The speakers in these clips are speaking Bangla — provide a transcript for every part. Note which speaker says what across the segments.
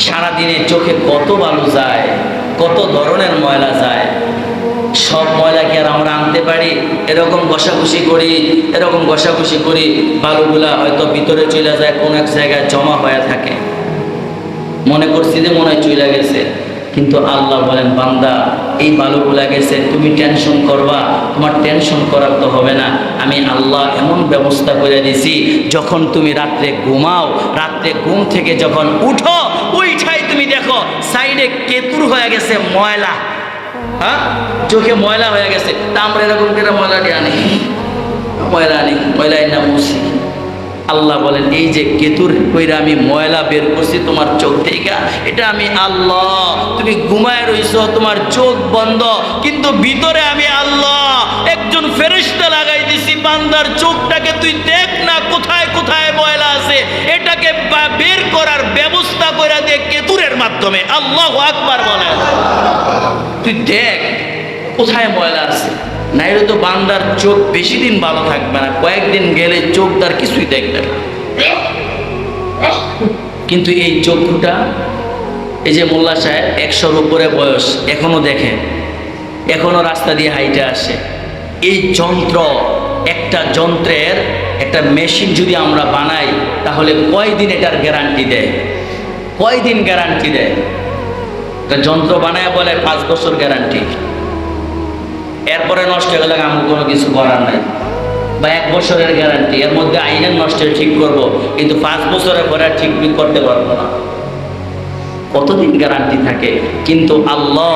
Speaker 1: সারাদিনে চোখে কত বালু যায়, কত ধরনের ময়লা যায়। সব ময়লা কি আর আমরা আনতে পারি? এরকম ঘষাঘষি করি, বালুগুলা হয়তো ভিতরে চলে যায়, কোন এক জায়গায় জমা হয়ে থাকে, মনে করছি যে মনে হয় চলে গেছে। কিন্তু আল্লাহ বলেন, বান্দা এই বালুগুলা গেছে, তুমি টেনশন করবা? তোমার টেনশন করার তো হবে না। আমি আল্লাহ এমন ব্যবস্থা করে দিছি, যখন তুমি রাত্রে ঘুমাও, রাত্রে ঘুম থেকে যখন উঠো, ওইটাই তুমি দেখো সাইডে কেতুর হয়ে গেছে ময়লা। হ্যাঁ, চোখে ময়লা হয়ে গেছে। তা আমরা এরকম করে ময়লাটি আনি, ময়লা না মুছি। আল্লাহ বলেন, এই যে কেতুর কইরা আমি ময়লা বের করছি তোমার চোখ থেকে, এটা আমি আল্লাহ। তুমি ঘুমায় রইছো, তোমার চোখ বন্ধ, কিন্তু ভিতরে আমি আল্লাহ একজন ফেরেশতা লাগাই দিছি। বান্দার চোখটাকে তুই দেখ না, কোথায় কোথায় ময়লা আছে, এটাকে বের করার ব্যবস্থা করে দে কেতুরের মাধ্যমে। আল্লাহু আকবার বলেন। তুই দেখ কোথায় ময়লা আছে, নাইলে তো বান্দার চোখ বেশি দিন ভালো থাকবে না, কয়েকদিন গেলে চোখ তার কিছুই দেখবে না। কিন্তু এই চক্ষুটা, এই যে মোল্লা সাহেব 100-র উপরে বয়স, এখনো দেখে, এখনো রাস্তা দিয়ে হাইটে আসে। এই যন্ত্র, একটা যন্ত্রের একটা মেশিন যদি আমরা বানাই, তাহলে কয়দিন এটার গ্যারান্টি দেয়? কয়দিন গ্যারান্টি দেয়? একটা যন্ত্র বানায় বলে 5 বছর গ্যারান্টি, এরপরে নষ্ট হয়ে গেলে আমার কোনো কিছু করার নাই। বা 1 বছরের গ্যারান্টি, এর মধ্যে আইনের নষ্টের ঠিক করব, কিন্তু 5 বছরের পরে ঠিক করতে পারবো না। কতদিন গ্যারান্টি থাকে? কিন্তু আল্লাহ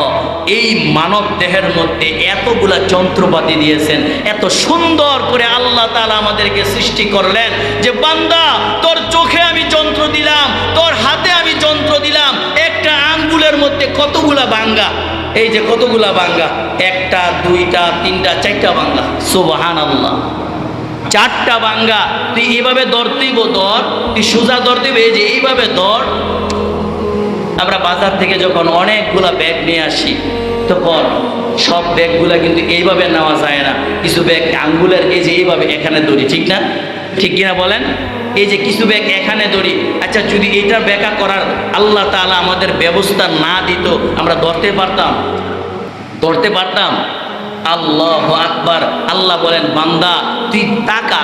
Speaker 1: এই মানব দেহের মধ্যে এতগুলা যন্ত্রপাতি দিয়েছেন, এত সুন্দর করে আল্লাহ তাআলা আমাদেরকে সৃষ্টি করলেন যে বান্দা, তোর চোখে আমি যন্ত্র দিলাম, তোর হাতে আমি যন্ত্র দিলাম, একটা আঙ্গুলের মধ্যে কতগুলা ভাঙ্গা, এই যে কতগুলা ভাঙ্গা, 1টা 2টা 3টা 4টা ভাঙ্গা। সুবহানাল্লাহ, 4টা ভাঙ্গা। তুই এইভাবে ধরতেই ধর, তুই সোজা ধরতে, এই যে এইভাবে ধর। আমরা বাজার থেকে যখন অনেকগুলা ব্যাগ নিয়ে আসি, তখন সব ব্যাগগুলা কিন্তু এইভাবে নেওয়া যায় না। কিছু ব্যাগ আঙ্গুলের এই যে এইভাবে এখানে ধরি, ঠিক না? ঠিক কিনা বলেন? এই যে কিছু ব্যাগ এখানে ধরি। আচ্ছা, যদি এটা ব্যাখ্যা করার আল্লাহ তাআলা আমাদের ব্যবস্থা না দিত, আমরা ধরতে পারতাম? আল্লাহু আকবার। আল্লাহ বলেন, বান্দা তুই তাকা।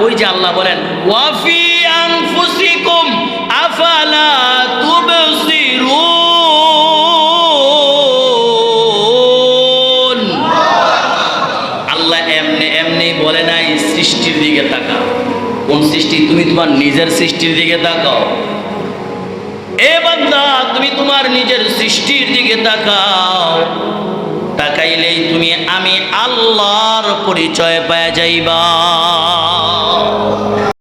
Speaker 1: ওই যে আল্লাহ বলেন, ওয়াফি আনফুসিকুম আফালা তুবসিরুন। আল্লাহ এমনি বলে নাই সৃষ্টির দিকে তাকা। কোন সৃষ্টি? তুমি তোমার নিজের সৃষ্টির দিকে তাকাও। এ বান্দা, তুমি তোমার নিজের সৃষ্টির দিকে তাকাও। তাকাইলেই তুমি আমি আল্লাহর পরিচয় পেয়ে যাইবা।